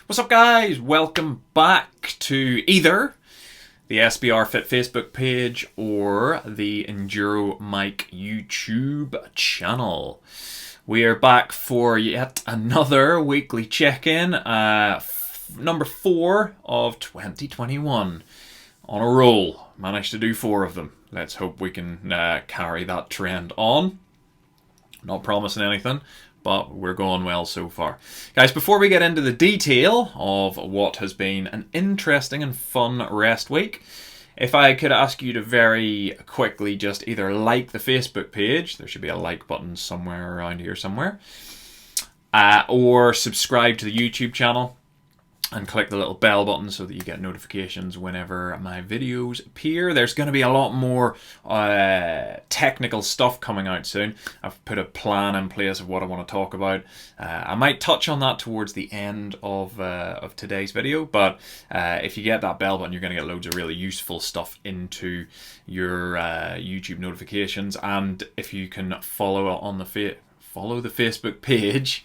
What's up, guys? Welcome back to either the SBR Fit Facebook page or the Enduro Mike YouTube channel. We are back for yet another weekly check-in, number 4 of 2021. On a roll. Managed to do 4 of them. Let's hope we can carry that trend on. Not promising anything, but we're going well so far. Guys, before we get into the detail of what has been an interesting and fun rest week, if I could ask you to very quickly just either like the Facebook page, there should be a like button somewhere around here somewhere, or subscribe to the YouTube channel and click the little bell button so that you get notifications whenever my videos appear. There's going to be a lot more technical stuff coming out soon. I've put a plan in place of what I want to talk about. I might touch on that towards the end of today's video, but if you get that bell button, you're going to get loads of really useful stuff into your YouTube notifications. And if you can follow on the Facebook page,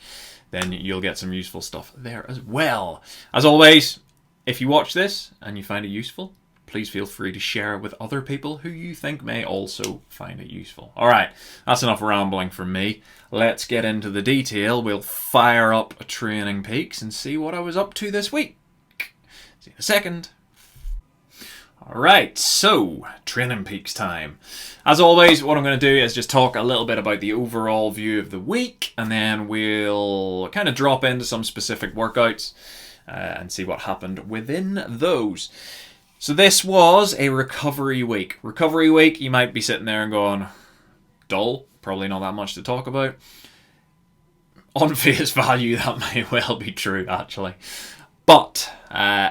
then you'll get some useful stuff there as well. As always, if you watch this and you find it useful, please feel free to share it with other people who you think may also find it useful. Alright, that's enough rambling from me. Let's get into the detail. We'll fire up Trainingpeaks and see what I was up to this week. See you in a second. Alright, so Trainingpeaks time. As always, what I'm going to do is just talk a little bit about the overall view of the week, and then we'll kind of drop into some specific workouts and see what happened within those. So this was a recovery week. Recovery week, you might be sitting there and going, dull, probably not that much to talk about. On face value, that may well be true, actually. But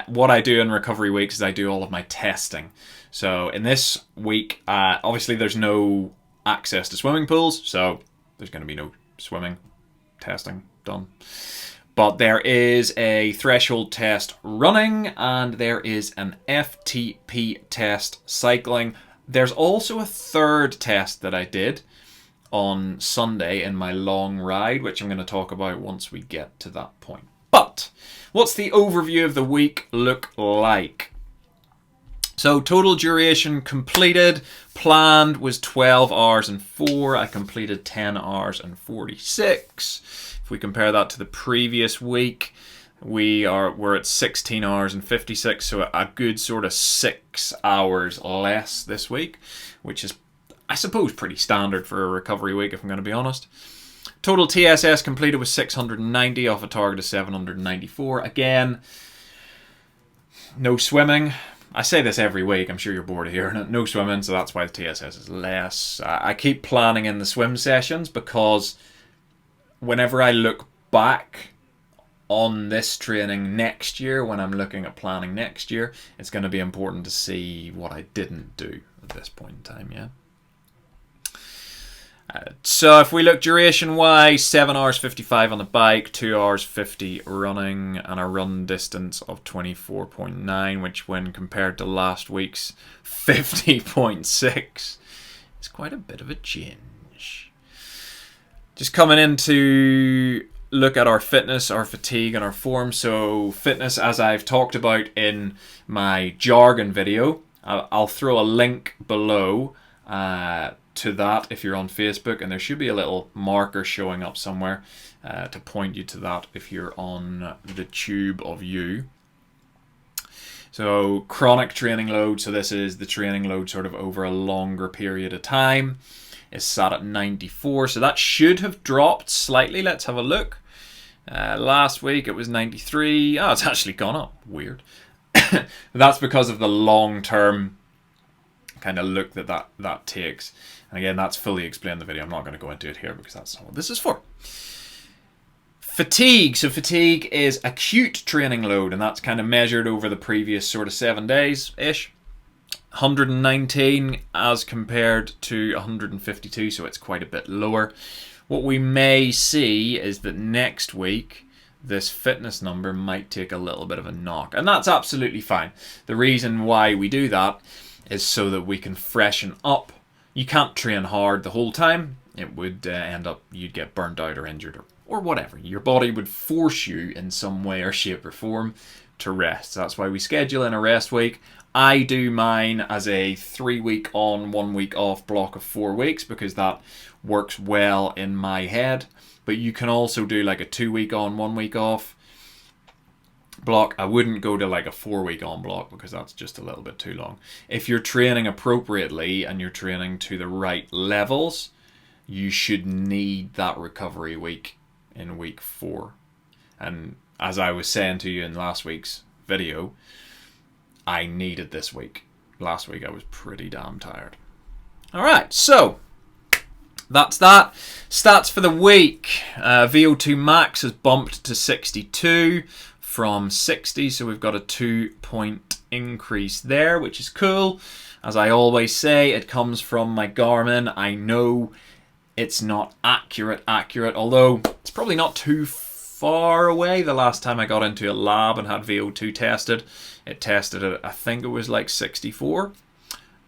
what I do in recovery weeks is I do all of my testing. So in this week, obviously there's no access to swimming pools, so there's going to be no swimming testing done. But there is a threshold test running, and there is an FTP test cycling. There's also a third test that I did on Sunday in my long ride, which I'm going to talk about once we get to that point. But what's the overview of the week look like? So total duration completed, planned was 12 hours and 4. I completed 10 hours and 46. If we compare that to the previous week, we're at 16 hours and 56, so a good sort of 6 hours less this week, which is, I suppose, pretty standard for a recovery week, if I'm going to be honest. Total TSS completed was 690 off a target of 794. Again, no swimming. I say this every week, I'm sure you're bored of hearing it. No swimming, so that's why the TSS is less. I keep planning in the swim sessions because whenever I look back on this training next year, when I'm looking at planning next year, it's going to be important to see what I didn't do at this point in time, yeah? So if we look duration-wise, 7 hours 55 on the bike, 2 hours 50 running, and a run distance of 24.9, which when compared to last week's 50.6 is quite a bit of a change. Just coming in to look at our fitness, our fatigue, and our form. So fitness, as I've talked about in my jargon video, I'll throw a link below to that if you're on Facebook, and there should be a little marker showing up somewhere to point you to that if you're on the tube of you. So chronic training load, so this is the training load sort of over a longer period of time, is sat at 94, so that should have dropped slightly. Let's have a look. Last week it was 93. Oh, it's actually gone up. Weird. That's because of the long-term kind of look that takes. And again, that's fully explained in the video. I'm not going to go into it here because that's not what this is for. Fatigue. So fatigue is acute training load, and that's kind of measured over the previous sort of 7 days-ish. 119 as compared to 152, so it's quite a bit lower. What we may see is that next week, this fitness number might take a little bit of a knock, and that's absolutely fine. The reason why we do that is so that we can freshen up. You can't train hard the whole time. It would end up you'd get burnt out or injured or whatever. Your body would force you in some way or shape or form to rest. That's why we schedule in a rest week. I do mine as a 3-week on, 1 week off block of 4 weeks because that works well in my head. But you can also do like a 2-week on, 1 week off block. I wouldn't go to like a 4-week on block because that's just a little bit too long. If you're training appropriately and you're training to the right levels, you should need that recovery week in week 4. And as I was saying to you in last week's video, I needed this week. Last week I was pretty damn tired. Alright, so that's that. Stats for the week. VO2 max has bumped to 62 from 60, so we've got a 2-point increase there, which is cool. As I always say, it comes from my Garmin. I know it's not accurate, although it's probably not too far away. The last time I got into a lab and had VO2 tested, it tested at, I think it was like 64.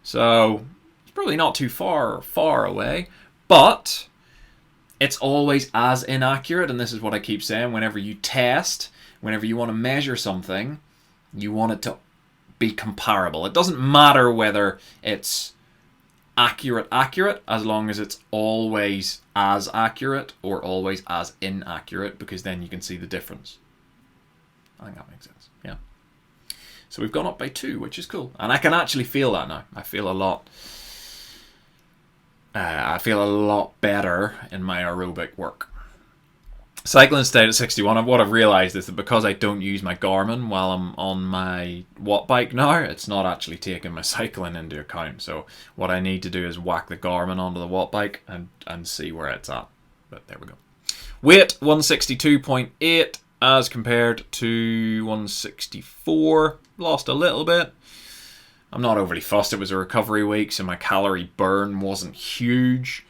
So it's probably not too far away, but it's always as inaccurate. And this is what I keep saying: whenever you test, whenever you want to measure something, you want it to be comparable. It doesn't matter whether it's accurate, as long as it's always as accurate or always as inaccurate, because then you can see the difference. I think that makes sense. Yeah. So we've gone up by 2, which is cool. And I can actually feel that now. I feel a lot better in my aerobic work. Cycling stayed at 61. What I've realised is that because I don't use my Garmin while I'm on my watt bike now, it's not actually taking my cycling into account. So what I need to do is whack the Garmin onto the watt bike and see where it's at. But there we go. Weight, 162.8 as compared to 164. Lost a little bit. I'm not overly fussed. It was a recovery week, so my calorie burn wasn't huge.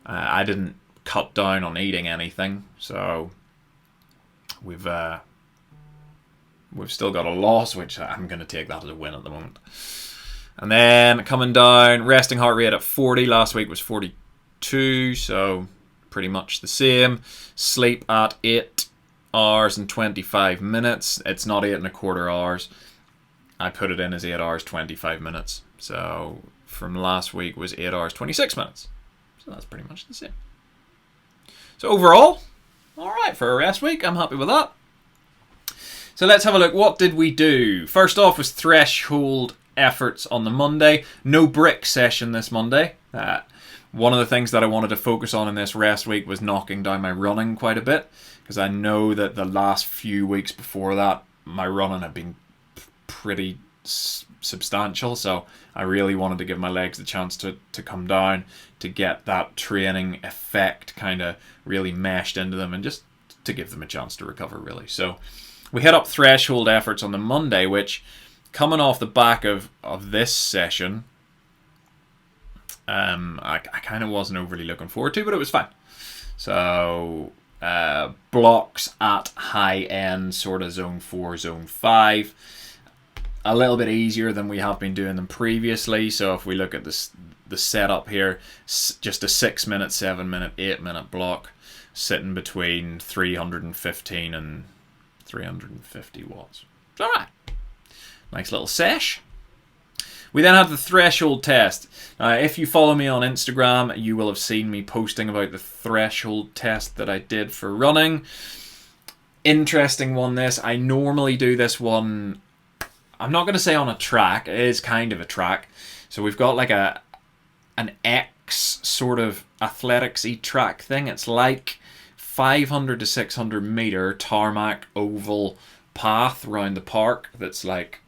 I didn't cut down on eating anything, so we've still got a loss, which I'm going to take that as a win at the moment. And then coming down, resting heart rate at 40. Last week was 42, so pretty much the same. Sleep at 8 hours and 25 minutes. It's not 8.25 hours. I put it in as 8 hours 25 minutes. So from last week was 8 hours 26 minutes. So that's pretty much the same. So overall, all right for a rest week. I'm happy with that. So let's have a look. What did we do? First off was threshold efforts on the Monday. No brick session this Monday. One of the things that I wanted to focus on in this rest week was knocking down my running quite a bit, because I know that the last few weeks before that, my running had been pretty substantial, so I really wanted to give my legs the chance to come down, to get that training effect kind of really meshed into them, and just to give them a chance to recover, really. So we hit up threshold efforts on the Monday, which, coming off the back of this session, I kind of wasn't overly looking forward to, but it was fine. So blocks at high end, sort of zone 4, zone 5. A little bit easier than we have been doing them previously. So if we look at this, the setup here, just a 6 minute, 7 minute, 8 minute block, sitting between 315 and 350 watts. It's all right. Nice little sesh. We then have the threshold test. If you follow me on Instagram, you will have seen me posting about the threshold test that I did for running. Interesting one, this. I normally do this one, I'm not going to say on a track. It is kind of a track. So we've got like an X sort of athletics-y track thing. It's like 500 to 600 meter tarmac oval path around the park that's like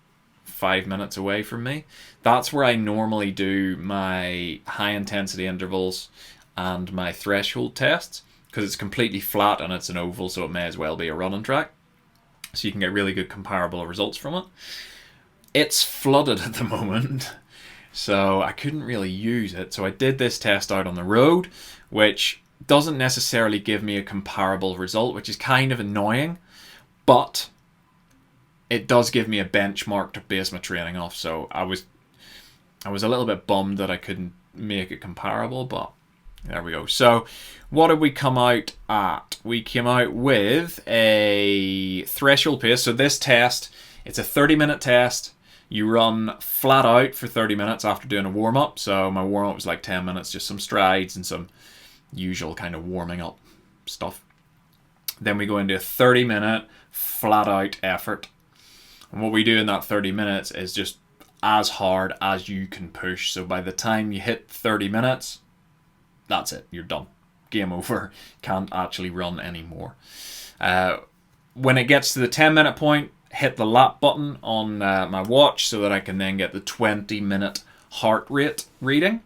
5 minutes away from me. That's where I normally do my high intensity intervals and my threshold tests, because it's completely flat and it's an oval, so it may as well be a running track. So you can get really good comparable results from it. It's flooded at the moment, so I couldn't really use it. So I did this test out on the road, which doesn't necessarily give me a comparable result, which is kind of annoying, but it does give me a benchmark to base my training off. So I was a little bit bummed that I couldn't make it comparable, but There we go. So what did we come out at? We came out with a threshold pace. So this test, it's a 30-minute test. You run flat out for 30 minutes after doing a warm-up. So my warm-up was like 10 minutes, just some strides and some usual kind of warming up stuff. Then we go into a 30-minute flat-out effort. And what we do in that 30 minutes is just as hard as you can push. So by the time you hit 30 minutes, that's it. You're done. Game over. Can't actually run anymore. When it gets to the 10-minute point, hit the lap button on my watch so that I can then get the 20-minute heart rate reading.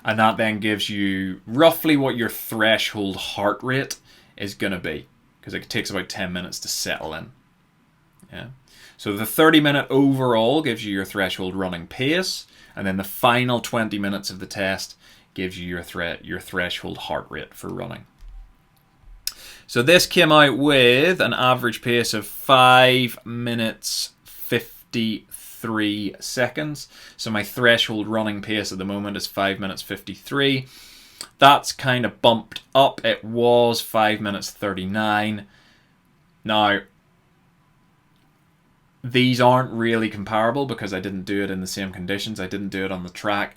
And that then gives you roughly what your threshold heart rate is going to be, because it takes about 10 minutes to settle in. Yeah. So the 30-minute overall gives you your threshold running pace, and then the final 20 minutes of the test gives you your threshold heart rate for running. So this came out with an average pace of 5 minutes 53 seconds. So my threshold running pace at the moment is 5 minutes 53. That's kind of bumped up. It was 5 minutes 39. Now, these aren't really comparable because I didn't do it in the same conditions. I didn't do it on the track.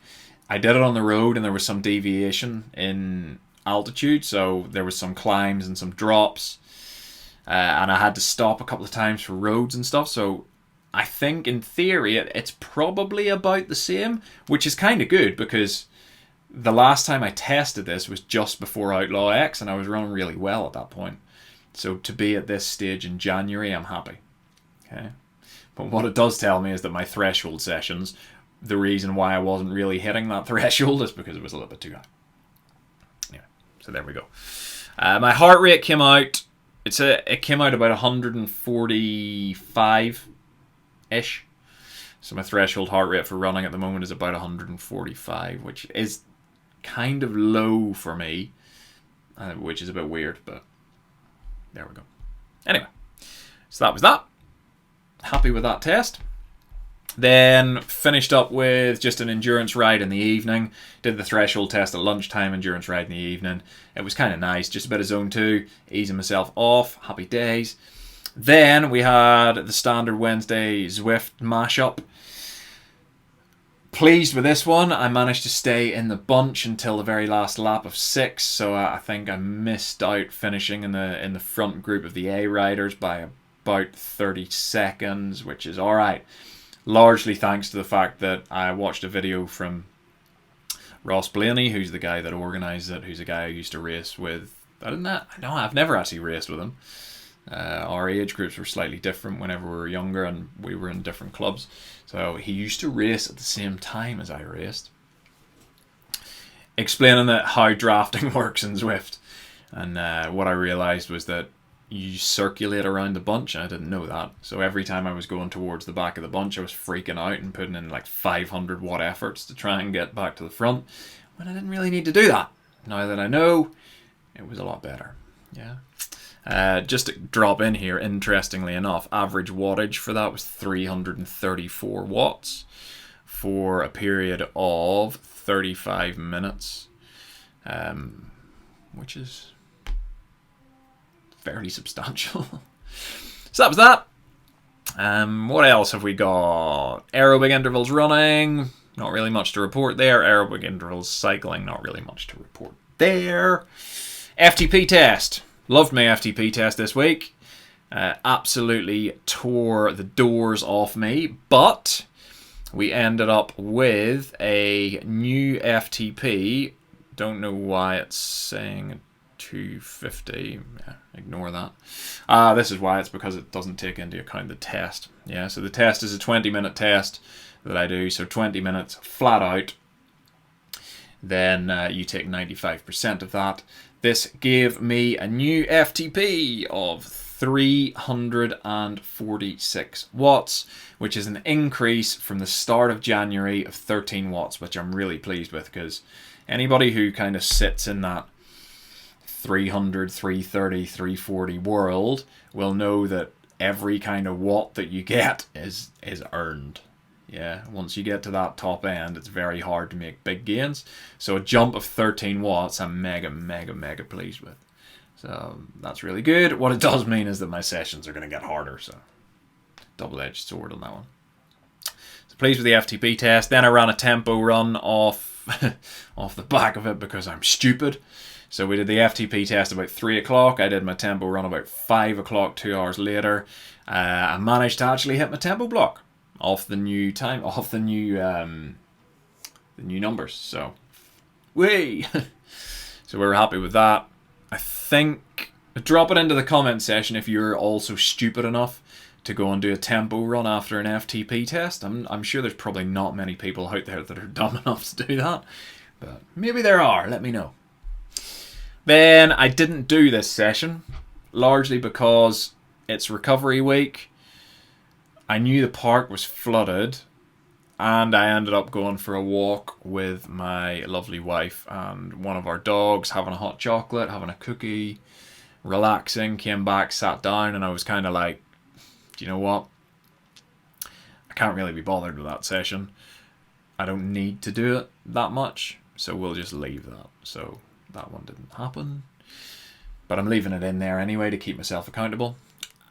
I did it on the road, and there was some deviation in altitude, so there was some climbs and some drops, and I had to stop a couple of times for roads and stuff. So I think in theory it's probably about the same, which is kind of good because the last time I tested this was just before Outlaw X, and I was running really well at that point. So to be at this stage in January, I'm happy. Okay, but what it does tell me is that my threshold sessions, the reason why I wasn't really hitting that threshold is because it was a little bit too high. Anyway, so there we go. My heart rate came out. It came out about 145-ish. So my threshold heart rate for running at the moment is about 145, which is kind of low for me, which is a bit weird, but there we go. Anyway, so that was that. Happy with that test. Then finished up with just an endurance ride in the evening. Did the threshold test at lunchtime, endurance ride in the evening. It was kind of nice, just a bit of zone 2, easing myself off, happy days. Then we had the standard Wednesday Zwift mashup. Pleased with this one. I managed to stay in the bunch until the very last lap of 6, so I think I missed out finishing in the front group of the A riders by about 30 seconds, which is alright. Largely thanks to the fact that I watched a video from Ross Blaney, who's the guy that organised it, who's a guy I used to race with. I've never actually raced with him. Our age groups were slightly different whenever we were younger, and we were in different clubs. So he used to race at the same time as I raced, explaining that how drafting works in Zwift. And what I realised was that you circulate around the bunch, and I didn't know that. So every time I was going towards the back of the bunch, I was freaking out and putting in like 500 watt efforts to try and get back to the front, when I didn't really need to do that. Now that I know, it was a lot better. Yeah. Just to drop in here, interestingly enough, average wattage for that was 334 watts for a period of 35 minutes, which is fairly substantial. So that was that. What else have we got? Aerobic intervals running, not really much to report there. Aerobic intervals cycling, not really much to report there. FTP test. Loved my FTP test this week. Absolutely tore the doors off me, but we ended up with a new FTP. Don't know why it's saying 250. Yeah, ignore that. This is why. It's because it doesn't take into account the test. Yeah, so the test is a 20-minute test that I do. So 20 minutes flat out. Then you take 95% of that. This gave me a new FTP of 346 watts, which is an increase from the start of January of 13 watts, which I'm really pleased with, because anybody who kind of sits in that 300, 330, 340 world will know that every kind of watt that you get is earned. Yeah, once you get to that top end, it's very hard to make big gains. So a jump of 13 watts, I'm mega, mega, mega pleased with. So that's really good. What it does mean is that my sessions are going to get harder. So double-edged sword on that one. So pleased with the FTP test. Then I ran a tempo run off off the back of it because I'm stupid. So we did the FTP test about 3 o'clock. I did my tempo run about 5 o'clock, 2 hours later. I managed to actually hit my tempo block off the new time, off the new numbers. So, whey! So we were happy with that. I think drop it into the comment section if you're also stupid enough to go and do a tempo run after an FTP test. I'm sure there's probably not many people out there that are dumb enough to do that, but maybe there are. Let me know. Then I didn't do this session, largely because it's recovery week. I knew the park was flooded, and I ended up going for a walk with my lovely wife and one of our dogs, having a hot chocolate, having a cookie, relaxing, came back, sat down, and I was kind of like, do you know what? I can't really be bothered with that session. I don't need to do it that much, so we'll just leave that. So that one didn't happen, but I'm leaving it in there anyway to keep myself accountable.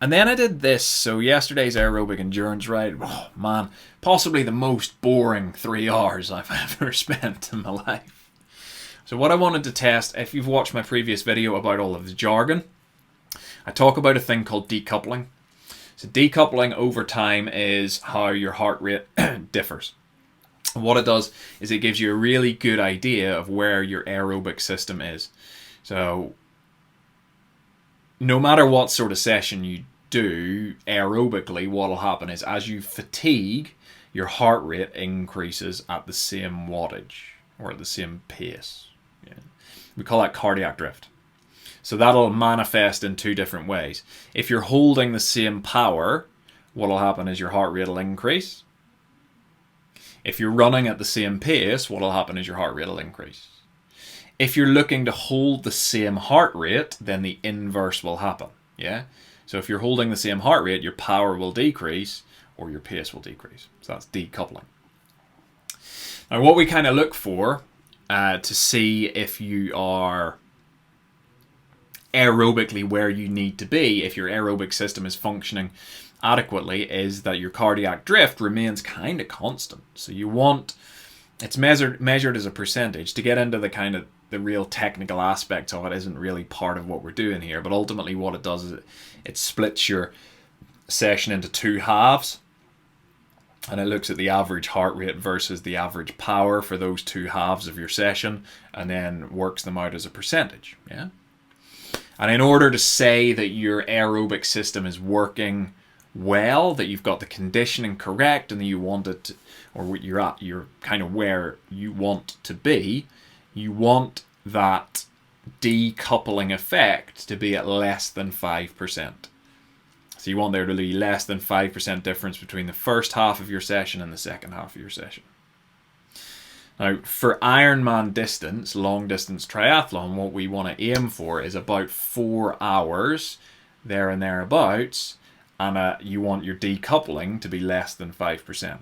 And then I did this. So yesterday's aerobic endurance ride, oh man, possibly the most boring 3 hours I've ever spent in my life. So what I wanted to test, if you've watched my previous video about all of the jargon, I talk about a thing called decoupling. So decoupling over time is how your heart rate differs. And what it does is it gives you a really good idea of where your aerobic system is. So no matter what sort of session you do aerobically, what will happen is as you fatigue, your heart rate increases at the same wattage or at the same pace. Yeah. We call that cardiac drift. So that'll manifest in two different ways. If you're holding the same power, what will happen is your heart rate will increase. If you're running at the same pace, what will happen is your heart rate will increase. If you're looking to hold the same heart rate, then the inverse will happen. Yeah. So if you're holding the same heart rate, your power will decrease or your pace will decrease. So that's decoupling. Now, what we kind of look for to see if you are aerobically where you need to be, if your aerobic system is functioning adequately, is that your cardiac drift remains kind of constant. So you want, it's measured as a percentage. To get into the kind of the real technical aspects of it isn't really part of what we're doing here, but ultimately what it does is it splits your session into two halves, and it looks at the average heart rate versus the average power for those two halves of your session, and then works them out as a percentage. Yeah. And in order to say that your aerobic system is working well, that you've got the conditioning correct, and that you want it to, or you're kind of where you want to be, you want that decoupling effect to be at less than 5%. So you want there to be less than 5% difference between the first half of your session and the second half of your session. Now, for Ironman distance, long distance triathlon, what we want to aim for is about 4 hours, there and thereabouts, and you want your decoupling to be less than 5%.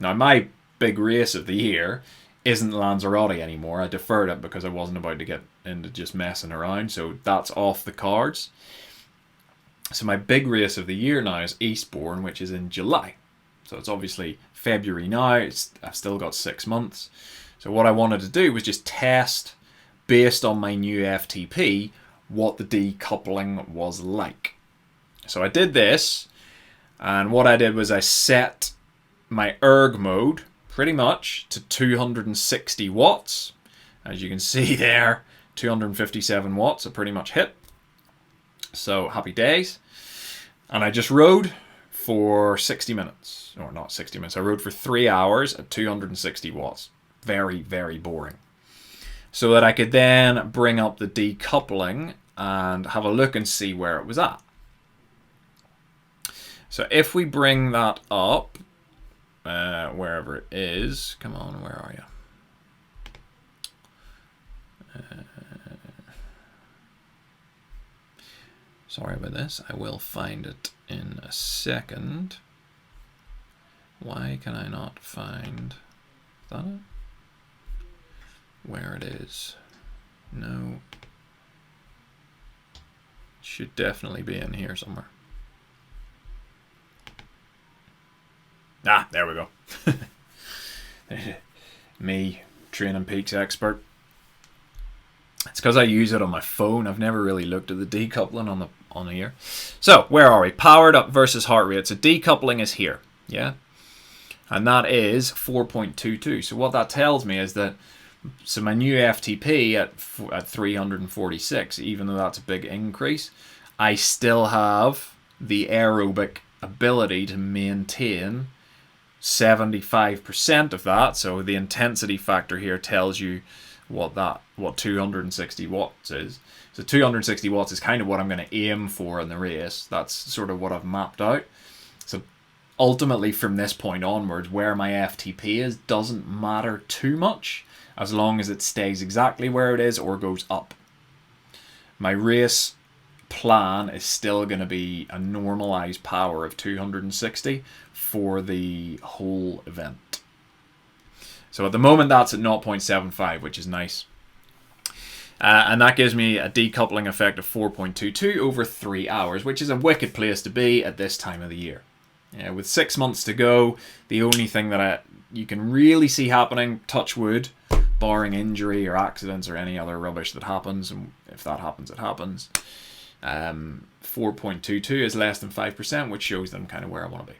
Now, my big race of the year isn't Lanzarote anymore. I deferred it because I wasn't about to get into just messing around, so that's off the cards. So my big race of the year now is Eastbourne, which is in July. So it's obviously February now. I've still got 6 months. So what I wanted to do was just test, based on my new FTP, what the decoupling was like. So I did this, and what I did was I set my erg mode pretty much to 260 watts. As you can see there, 257 watts I pretty much hit. So happy days. And I just rode for 60 minutes. Or not 60 minutes. I rode for 3 hours at 260 watts. Very, very boring. So that I could then bring up the decoupling and have a look and see where it was at. So if we bring that up, wherever it is, come on, where are you? Sorry about this, I will find it in a second. Why can I not find that? Where it is? No. Should definitely be in here somewhere. Ah, there we go. Me, Trainingpeaks expert. It's because I use it on my phone. I've never really looked at the decoupling on here. So, where are we? Powered up versus heart rate. So decoupling is here, yeah? And that is 4.22. So what that tells me is that, so my new FTP at 346, even though that's a big increase, I still have the aerobic ability to maintain 75% of that. So the intensity factor here tells you what 260 watts is. So 260 watts is kind of what I'm going to aim for in the race. That's sort of what I've mapped out. So ultimately from this point onwards, where my FTP is doesn't matter too much, as long as it stays exactly where it is or goes up. My race plan is still going to be a normalized power of 260 for the whole event. So at the moment that's at 0.75, which is nice. And that gives me a decoupling effect of 4.22 over 3 hours, which is a wicked place to be at this time of the year. Yeah, with 6 months to go, the only thing that you can really see happening, touch wood, barring injury or accidents or any other rubbish that happens, and if that happens, it happens, 4.22 is less than 5%, which shows them kind of where I want to be.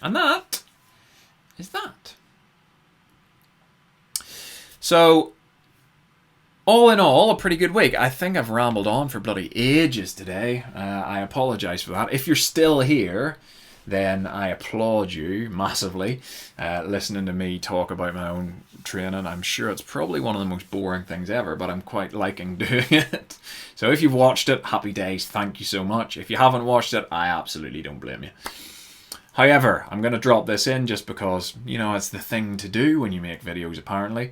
And that is that. So, all in all, a pretty good week. I think I've rambled on for bloody ages today. I apologise for that. If you're still here, then I applaud you massively, listening to me talk about my own training. I'm sure it's probably one of the most boring things ever, but I'm quite liking doing it. So if you've watched it, happy days, thank you so much. If you haven't watched it, I absolutely don't blame you. However, I'm going to drop this in just because, you know, it's the thing to do when you make videos, apparently.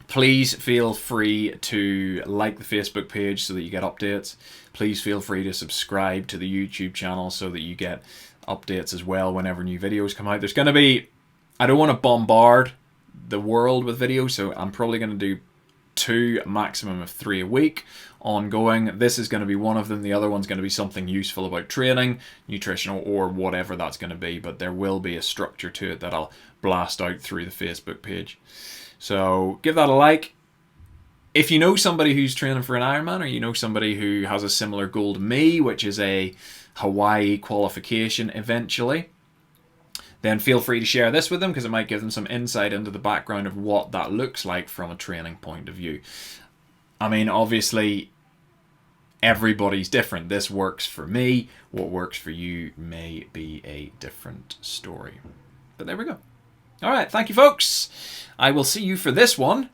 Please feel free to like the Facebook page so that you get updates. Please feel free to subscribe to the YouTube channel so that you get updates as well whenever new videos come out. There's going to be, I don't want to bombard the world with videos, so I'm probably going to do 2, a maximum of 3 a week, ongoing. This is going to be one of them. The other one's going to be something useful about training, nutritional, or whatever that's going to be, but there will be a structure to it that I'll blast out through the Facebook page. So give that a like. If you know somebody who's training for an Ironman, or you know somebody who has a similar goal to me, which is a Hawaii qualification eventually, then feel free to share this with them, because it might give them some insight into the background of what that looks like from a training point of view. I mean, obviously, everybody's different. This works for me. What works for you may be a different story. But there we go. All right, thank you, folks. I will see you for this one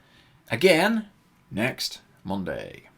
again next Monday.